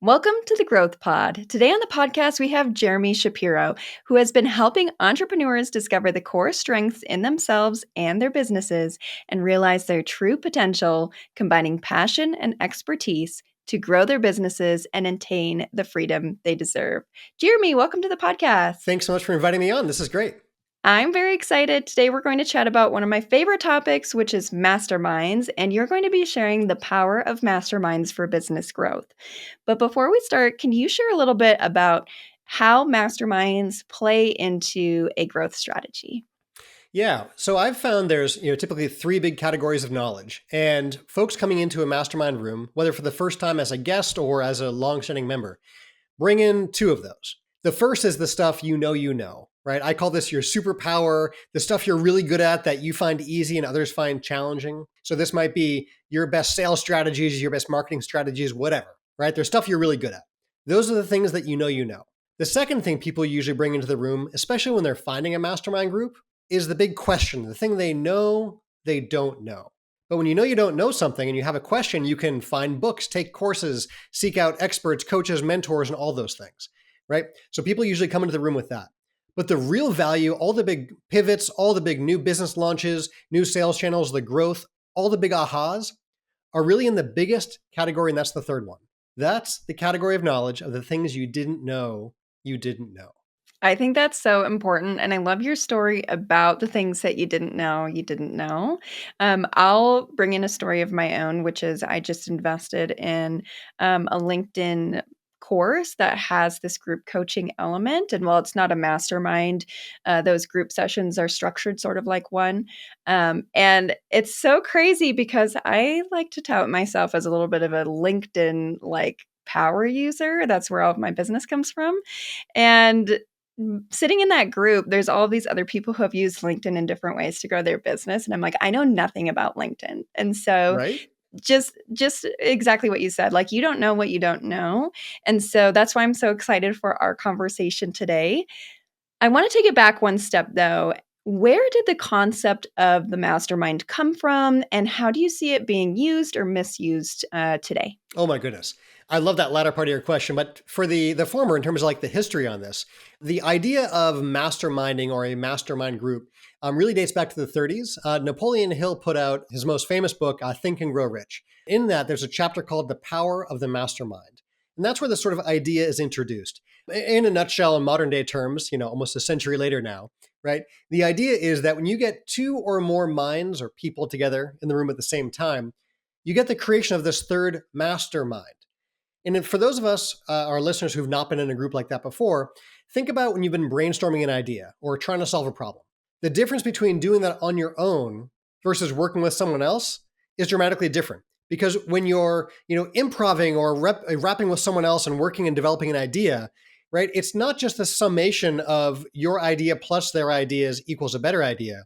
Welcome to the Growth Pod. Today on the podcast, we have Jeremy Shapiro, who has been helping entrepreneurs discover the core strengths in themselves and their businesses and realize their true potential, combining passion and expertise to grow their businesses and attain the freedom they deserve. Jeremy, welcome to the podcast. Thanks so much for inviting me on. This is great. I'm very excited. Today, we're going to chat about one of my favorite topics, which is masterminds, and you're going to be sharing the power of masterminds for business growth. But before we start, can you share a little bit about how masterminds play into a growth strategy? Yeah. So I've found there's, typically three big categories of knowledge, and folks coming into a mastermind room, whether for the first time as a guest or as a long-standing member, bring in two of those. The first is the stuff you know, right? I call this your superpower, the stuff you're really good at that you find easy and others find challenging. So this might be your best sales strategies, your best marketing strategies, whatever, right? There's stuff you're really good at. Those are the things that you know. The second thing people usually bring into the room, especially when they're finding a mastermind group, is the big question, the thing they know they don't know. But when you don't know something and you have a question, you can find books, take courses, seek out experts, coaches, mentors, and all those things, right? So people usually come into the room with that. But the real value, all the big pivots, all the big new business launches, new sales channels, the growth, all the big ahas are really in the biggest category, and that's the third one. That's the category of knowledge of the things you didn't know you didn't know. I think that's so important. And I love your story about the things that you didn't know you didn't know. I'll bring in a story of my own, which is I just invested in a LinkedIn course that has this group coaching element. And while it's not a mastermind, those group sessions are structured sort of like one. And it's so crazy because I like to tout myself as a little bit of a LinkedIn like power user. That's where all of my business comes from. And sitting in that group, there's all these other people who have used LinkedIn in different ways to grow their business. And I'm like, I know nothing about LinkedIn. And so Right? just exactly what you said, like you don't know what you don't know. And so that's why I'm so excited for our conversation today. I want to take it back one step though. Where did the concept of the mastermind come from, and how do you see it being used or misused today? Oh my goodness. I love that latter part of your question. But for the former, in terms of like the history on this, the idea of masterminding or a mastermind group really dates back to the 30s. Napoleon Hill put out his most famous book, Think and Grow Rich. In that, there's a chapter called The Power of the Mastermind. And that's where this sort of idea is introduced. In a nutshell, in modern day terms, almost a century later now, right? The idea is that when you get two or more minds or people together in the room at the same time, you get the creation of this third mastermind. And for those of us, our listeners who've not been in a group like that before, think about when you've been brainstorming an idea or trying to solve a problem. The difference between doing that on your own versus working with someone else is dramatically different. Because when you're, improving or rapping with someone else and working and developing an idea, right? It's not just the summation of your idea plus their ideas equals a better idea.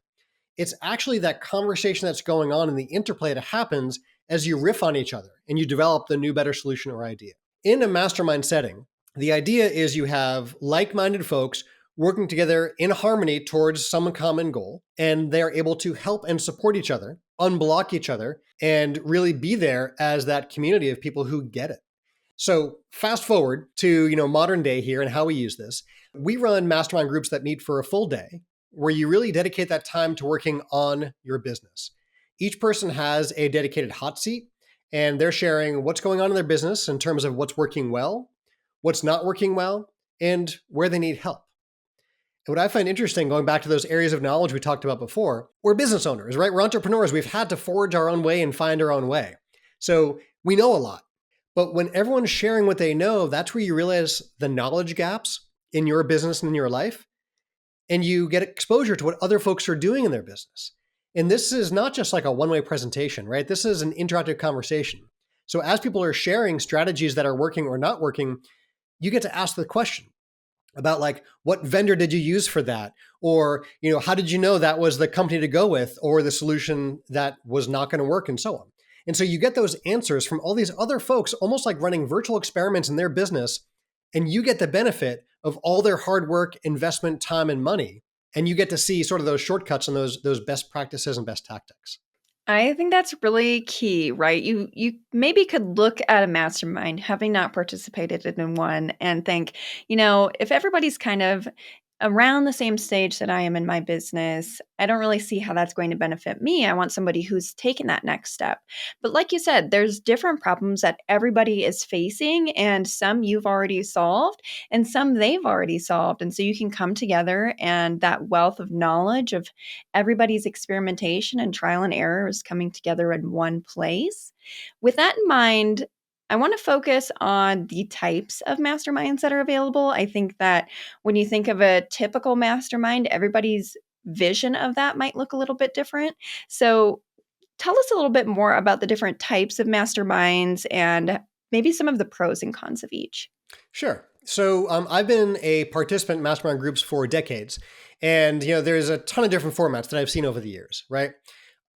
It's actually that conversation that's going on and the interplay that happens as you riff on each other and you develop the new, better solution or idea. In a mastermind setting, the idea is you have like-minded folks working together in harmony towards some common goal, and they're able to help and support each other, unblock each other, and really be there as that community of people who get it. So fast forward to modern day here and how we use this. We run mastermind groups that meet for a full day, where you really dedicate that time to working on your business. Each person has a dedicated hot seat, and they're sharing what's going on in their business in terms of what's working well, what's not working well, and where they need help. And what I find interesting, going back to those areas of knowledge we talked about before, we're business owners, right? We're entrepreneurs. We've had to forge our own way and find our own way. So we know a lot. But when everyone's sharing what they know, that's where you realize the knowledge gaps in your business and in your life. And you get exposure to what other folks are doing in their business. And this is not just like a one-way presentation, right? This is an interactive conversation. So as people are sharing strategies that are working or not working, you get to ask the question about like, what vendor did you use for that? Or, how did you know that was the company to go with or the solution that was not going to work and so on. And so you get those answers from all these other folks, almost like running virtual experiments in their business. And you get the benefit of all their hard work, investment, time, and money. And you get to see sort of those shortcuts and those best practices and best tactics. I think that's really key, right? You maybe could look at a mastermind, having not participated in one, and think, if everybody's kind of around the same stage that I am in my business, I don't really see how that's going to benefit me. I want somebody who's taken that next step. But like you said, there's different problems that everybody is facing, and some you've already solved, and some they've already solved. And so you can come together, and that wealth of knowledge of everybody's experimentation and trial and error is coming together in one place. With that in mind, I want to focus on the types of masterminds that are available. I think that when you think of a typical mastermind, everybody's vision of that might look a little bit different. So, tell us a little bit more about the different types of masterminds and maybe some of the pros and cons of each. Sure. So I've been a participant in mastermind groups for decades, and there's a ton of different formats that I've seen over the years. Right.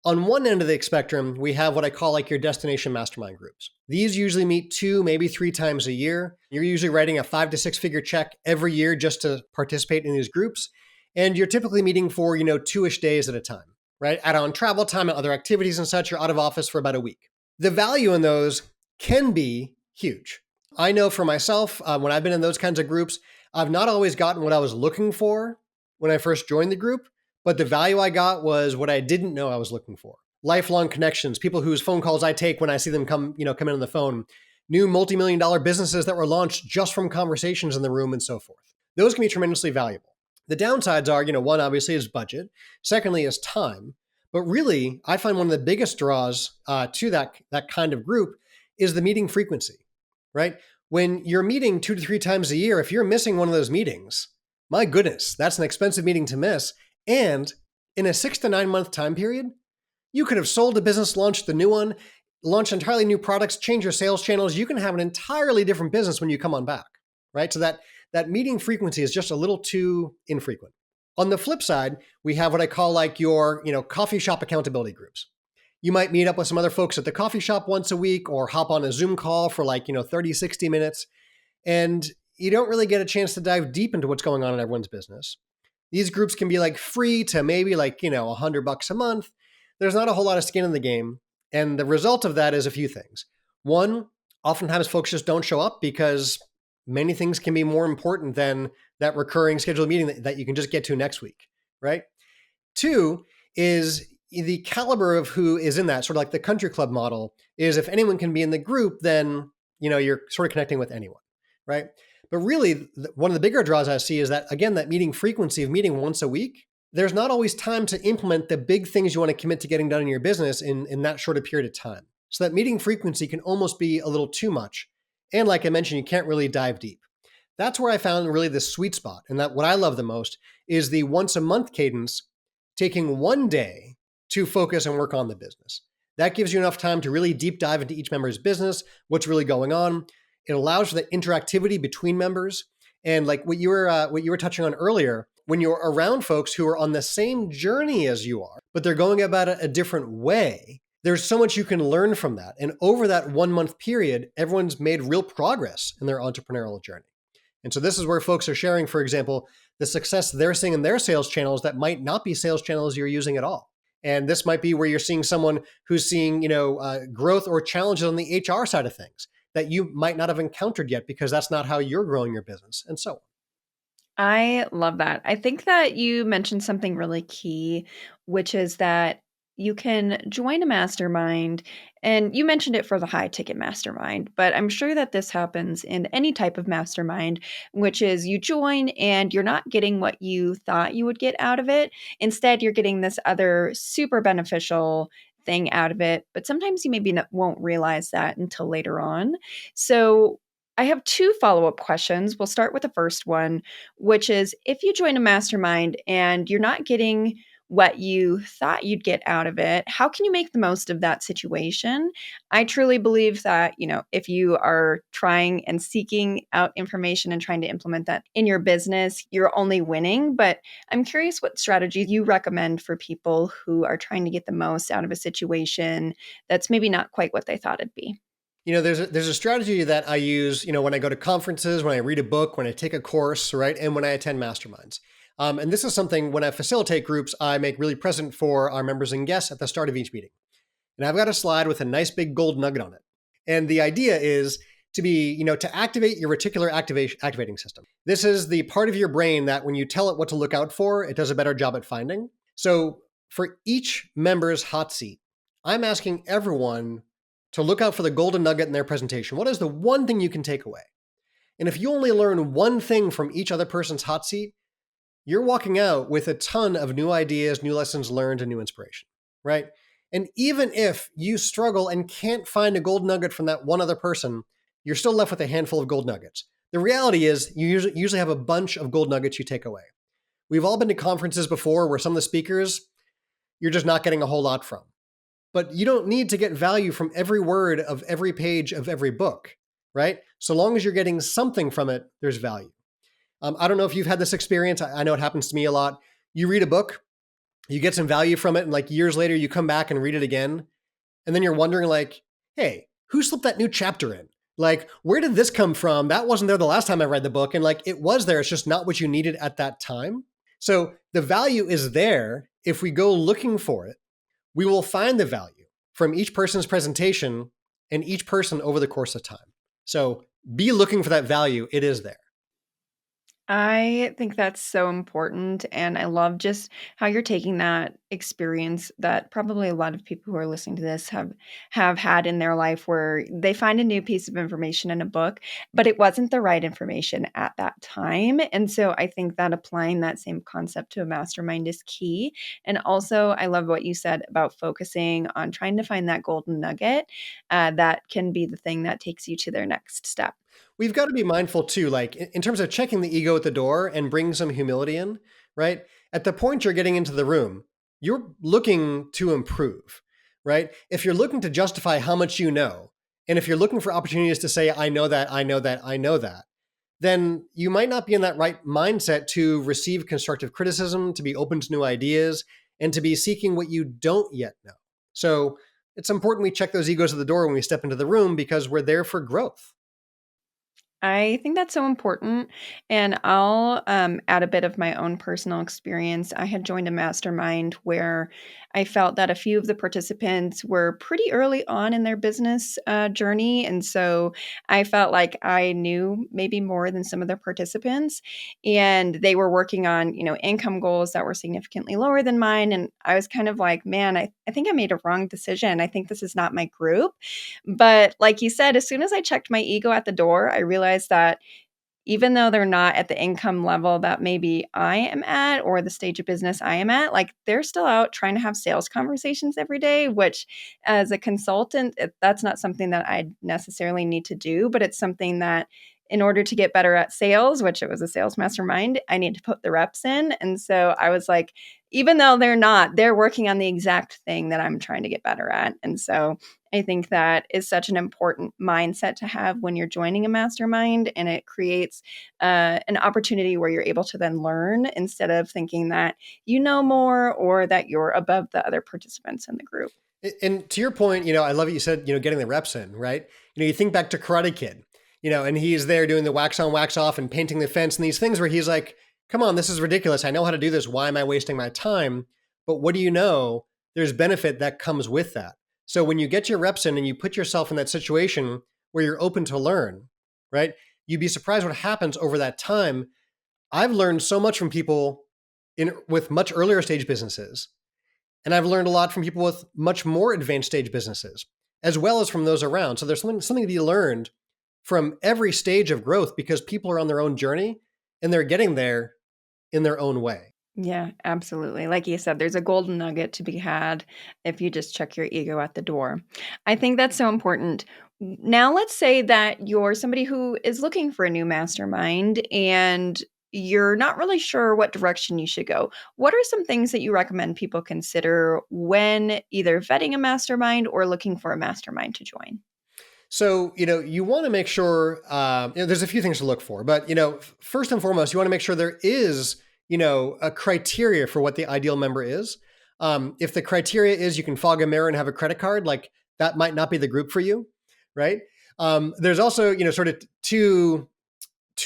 On one end of the spectrum, we have what I call like your destination mastermind groups. These usually meet 2, maybe 3 times a year. You're usually writing a 5 to 6 figure check every year just to participate in these groups, and you're typically meeting for 2ish days at a time. Right. Add on travel time and other activities and such. You're out of office for about a week. The value in those can be huge. I know for myself, when I've been in those kinds of groups, I've not always gotten what I was looking for when I first joined the group, but the value I got was what I didn't know I was looking for. Lifelong connections, people whose phone calls I take when I see them come in on the phone, new multi-million dollar businesses that were launched just from conversations in the room and so forth. Those can be tremendously valuable. The downsides are, one obviously is budget. Secondly is time. But really, I find one of the biggest draws to that kind of group is the meeting frequency, right? When you're meeting 2 to 3 times a year, if you're missing one of those meetings, my goodness, that's an expensive meeting to miss. And in a 6 to 9 month time period, you could have sold a business, launched the new one, launched entirely new products, change your sales channels. You can have an entirely different business when you come on back, right? So that meeting frequency is just a little too infrequent. On the flip side, we have what I call like your, coffee shop accountability groups. You might meet up with some other folks at the coffee shop once a week or hop on a Zoom call for like, 30, 60 minutes. And you don't really get a chance to dive deep into what's going on in everyone's business. These groups can be like free to maybe like, $100 a month. There's not a whole lot of skin in the game. And the result of that is a few things. One, oftentimes folks just don't show up because many things can be more important than that recurring scheduled meeting that you can just get to next week, right? Two is the caliber of who is in that, sort of like the country club model, is if anyone can be in the group, then you're sort of connecting with anyone, right? But really, one of the bigger draws I see is that, again, that meeting frequency of meeting once a week, there's not always time to implement the big things you want to commit to getting done in your business in that short a period of time. So that meeting frequency can almost be a little too much. And like I mentioned, you can't really dive deep. That's where I found really the sweet spot. And that what I love the most is the once a month cadence, taking one day to focus and work on the business. That gives you enough time to really deep dive into each member's business, what's really going on. It allows for the interactivity between members. And like what you were touching on earlier, when you're around folks who are on the same journey as you are, but they're going about it a different way, there's so much you can learn from that. And over that 1 month period, everyone's made real progress in their entrepreneurial journey. And so this is where folks are sharing, for example, the success they're seeing in their sales channels that might not be sales channels you're using at all. And this might be where you're seeing someone who's seeing, growth or challenges on the HR side of things that you might not have encountered yet because that's not how you're growing your business, and so on. I love that. I think that you mentioned something really key, which is that you can join a mastermind, and you mentioned it for the high ticket mastermind, but I'm sure that this happens in any type of mastermind, which is you join and you're not getting what you thought you would get out of it. Instead, you're getting this other super beneficial thing out of it, but sometimes you maybe won't realize that until later on. So, I have two follow up questions. We'll start with the first one, which is if you join a mastermind and you're not getting what you thought you'd get out of it, how can you make the most of that situation? I truly believe that, if you are trying and seeking out information and trying to implement that in your business, you're only winning. But I'm curious what strategies you recommend for people who are trying to get the most out of a situation that's maybe not quite what they thought it'd be. There's a strategy that I use, when I go to conferences, when I read a book, when I take a course, right, and when I attend masterminds. And this is something when I facilitate groups, I make really present for our members and guests at the start of each meeting. and I've got a slide with a nice big gold nugget on it. And the idea is to activate your reticular activating system. This is the part of your brain that when you tell it what to look out for, it does a better job at finding. So for each member's hot seat, I'm asking everyone to look out for the golden nugget in their presentation. What is the one thing you can take away? And if you only learn one thing from each other person's hot seat, you're walking out with a ton of new ideas, new lessons learned, and new inspiration, right? And even if you struggle and can't find a gold nugget from that one other person, you're still left with a handful of gold nuggets. The reality is you usually have a bunch of gold nuggets you take away. We've all been to conferences before where some of the speakers, you're just not getting a whole lot from. But you don't need to get value from every word of every page of every book, right? So long as you're getting something from it, there's value. I don't know if you've had this experience. I know it happens to me a lot. You read a book, you get some value from it, and like years later, you come back and read it again. And then you're wondering like, hey, who slipped that new chapter in? Like, where did this come from? That wasn't there the last time I read the book. And like, it was there. It's just not what you needed at that time. So the value is there. If we go looking for it, we will find the value from each person's presentation and each person over the course of time. So be looking for that value. It is there. I think that's so important, and I love just how you're taking that experience that probably a lot of people who are listening to this have had in their life where they find a new piece of information in a book, but it wasn't the right information at that time. And so I think that applying that same concept to a mastermind is key. And also, I love what you said about focusing on trying to find that golden nugget that can be the thing that takes you to their next step. We've got to be mindful too, like in terms of checking the ego at the door and bring some humility in, right? At the point you're getting into the room, you're looking to improve, right? If you're looking to justify how much you know, and if you're looking for opportunities to say, I know that, I know that, I know that, then you might not be in that right mindset to receive constructive criticism, to be open to new ideas, and to be seeking what you don't yet know. So it's important we check those egos at the door when we step into the room because we're there for growth. I think that's so important. And I'll add a bit of my own personal experience. I had joined a mastermind where I felt that a few of the participants were pretty early on in their business journey. And so I felt like I knew maybe more than some of the participants. And they were working on, income goals that were significantly lower than mine. And I was kind of like, man, I think I made a wrong decision. I think this is not my group. But like you said, as soon as I checked my ego at the door, I realized that even though they're not at the income level that maybe I am at or the stage of business I am at, like they're still out trying to have sales conversations every day, which as a consultant, that's not something that I necessarily need to do, but it's something that in order to get better at sales, which it was a sales mastermind, I need to put the reps in. And so I was like, even though they're not, they're working on the exact thing that I'm trying to get better at. And so I think that is such an important mindset to have when you're joining a mastermind, and it creates an opportunity where you're able to then learn instead of thinking that you know more or that you're above the other participants in the group. And to your point, I love what you said, getting the reps in, right? You think back to Karate Kid, and he's there doing the wax on, wax off and painting the fence and these things where he's like, come on, this is ridiculous. I know how to do this. Why am I wasting my time? But what do you know? There's benefit that comes with that. So when you get your reps in and you put yourself in that situation where you're open to learn, right? You'd be surprised what happens over that time. I've learned so much from people with much earlier stage businesses. And I've learned a lot from people with much more advanced stage businesses, as well as from those around. So there's something to be learned from every stage of growth because people are on their own journey and they're getting there in their own way. Yeah, absolutely. Like you said, there's a golden nugget to be had if you just check your ego at the door. I think that's so important. Now, let's say that you're somebody who is looking for a new mastermind and you're not really sure what direction you should go. What are some things that you recommend people consider when either vetting a mastermind or looking for a mastermind to join? So, you want to make sure, there's a few things to look for, but, first and foremost, you want to make sure there is, a criteria for what the ideal member is. If the criteria is you can fog a mirror and have a credit card, like that might not be the group for you, right? There's also, sort of two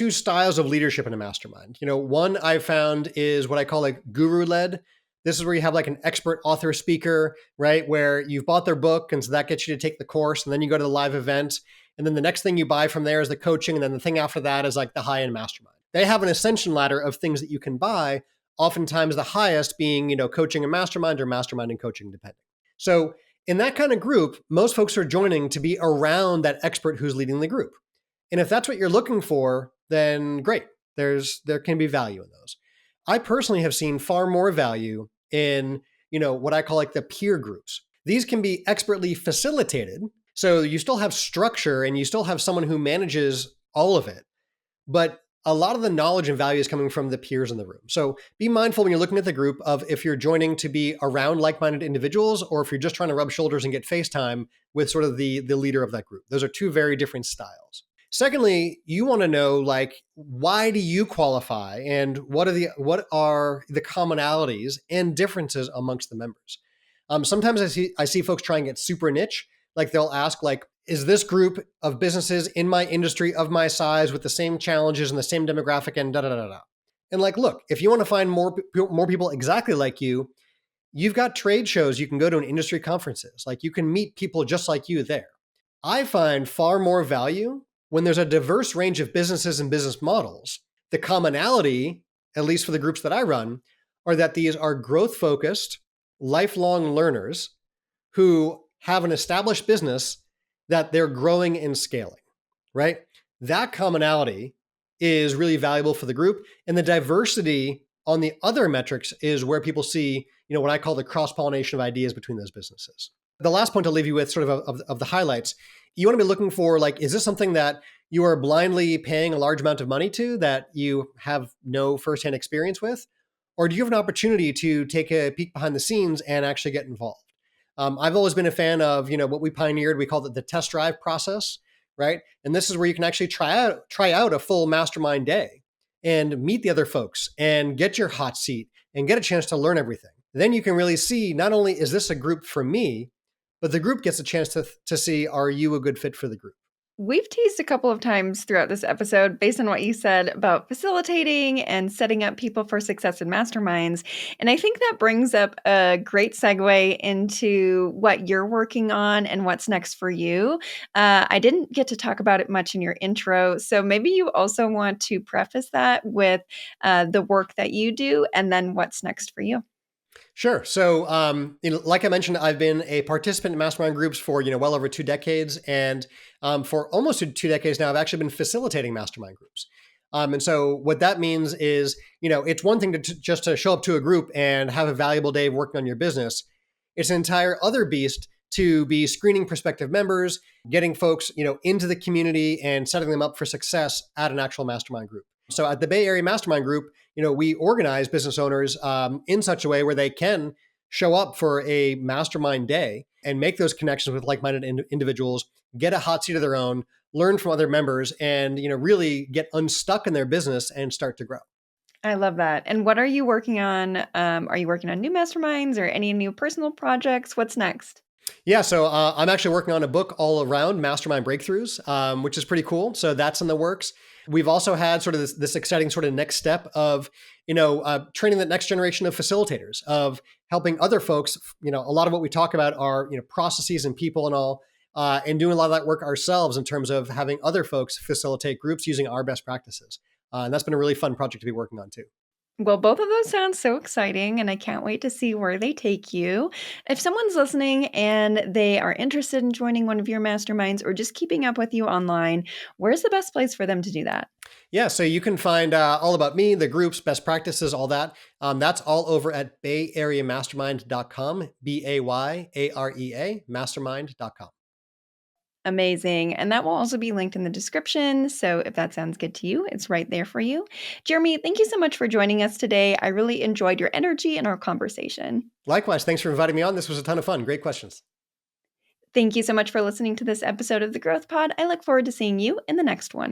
styles of leadership in a mastermind. One I've found is what I call like guru led. This is where you have like an expert author speaker, right? Where you've bought their book. And so that gets you to take the course. And then you go to the live event. And then the next thing you buy from there is the coaching. And then the thing after that is like the high-end mastermind. They have an ascension ladder of things that you can buy, oftentimes the highest being, coaching and mastermind or mastermind and coaching, depending. So in that kind of group, most folks are joining to be around that expert who's leading the group. And if that's what you're looking for, then great. There can be value in those. I personally have seen far more value in, what I call like the peer groups. These can be expertly facilitated. So you still have structure and you still have someone who manages all of it. But a lot of the knowledge and value is coming from the peers in the room. So be mindful when you're looking at the group of if you're joining to be around like-minded individuals or if you're just trying to rub shoulders and get FaceTime with sort of the leader of that group. Those are two very different styles. Secondly, you want to know like why do you qualify and what are the commonalities and differences amongst the members. Sometimes I see folks try and get super niche. Like they'll ask like, is this group of businesses in my industry of my size with the same challenges and the same demographic and da da da da. And like, look, if you want to find more people exactly like you, you've got trade shows you can go to in industry conferences. Like you can meet people just like you there. I find far more value when there's a diverse range of businesses and business models. The commonality, at least for the groups that I run, are that these are growth focused, lifelong learners who have an established business that they're growing and scaling, right? That commonality is really valuable for the group. And the diversity on the other metrics is where people see, what I call the cross-pollination of ideas between those businesses. The last point I'll leave you with sort of the highlights, you want to be looking for like, is this something that you are blindly paying a large amount of money to that you have no firsthand experience with? Or do you have an opportunity to take a peek behind the scenes and actually get involved? I've always been a fan of, what we pioneered. We called it the test drive process, right? And this is where you can actually try out a full mastermind day and meet the other folks and get your hot seat and get a chance to learn everything. Then you can really see not only is this a group for me, but the group gets a chance to see, are you a good fit for the group? We've teased a couple of times throughout this episode based on what you said about facilitating and setting up people for success in masterminds. And I think that brings up a great segue into what you're working on and what's next for you. I didn't get to talk about it much in your intro. So maybe you also want to preface that with the work that you do and then what's next for you. Sure. So, like I mentioned, I've been a participant in mastermind groups for, well over 2 decades. And for almost 2 decades now, I've actually been facilitating mastermind groups. And so what that means is, it's one thing to just to show up to a group and have a valuable day of working on your business. It's an entire other beast to be screening prospective members, getting folks, into the community and setting them up for success at an actual mastermind group. So at the Bay Area Mastermind Group, we organize business owners in such a way where they can show up for a mastermind day and make those connections with like-minded individuals, get a hot seat of their own, learn from other members, and really get unstuck in their business and start to grow. I love that. And what are you working on? Are you working on new masterminds or any new personal projects? What's next? Yeah, so I'm actually working on a book all around mastermind breakthroughs, which is pretty cool. So that's in the works. We've also had sort of this exciting sort of next step of, training the next generation of facilitators, of helping other folks. A lot of what we talk about are, processes and people and all, and doing a lot of that work ourselves in terms of having other folks facilitate groups using our best practices. And that's been a really fun project to be working on too. Well, both of those sound so exciting, and I can't wait to see where they take you. If someone's listening and they are interested in joining one of your masterminds or just keeping up with you online, where's the best place for them to do that? Yeah, so you can find all about me, the groups, best practices, all that. That's all over at bayareamastermind.com, BAYAREA, mastermind.com. Amazing. And that will also be linked in the description. So if that sounds good to you, it's right there for you. Jeremy, thank you so much for joining us today. I really enjoyed your energy and our conversation. Likewise, thanks for inviting me on. This was a ton of fun. Great questions. Thank you so much for listening to this episode of the Growth Pod. I look forward to seeing you in the next one.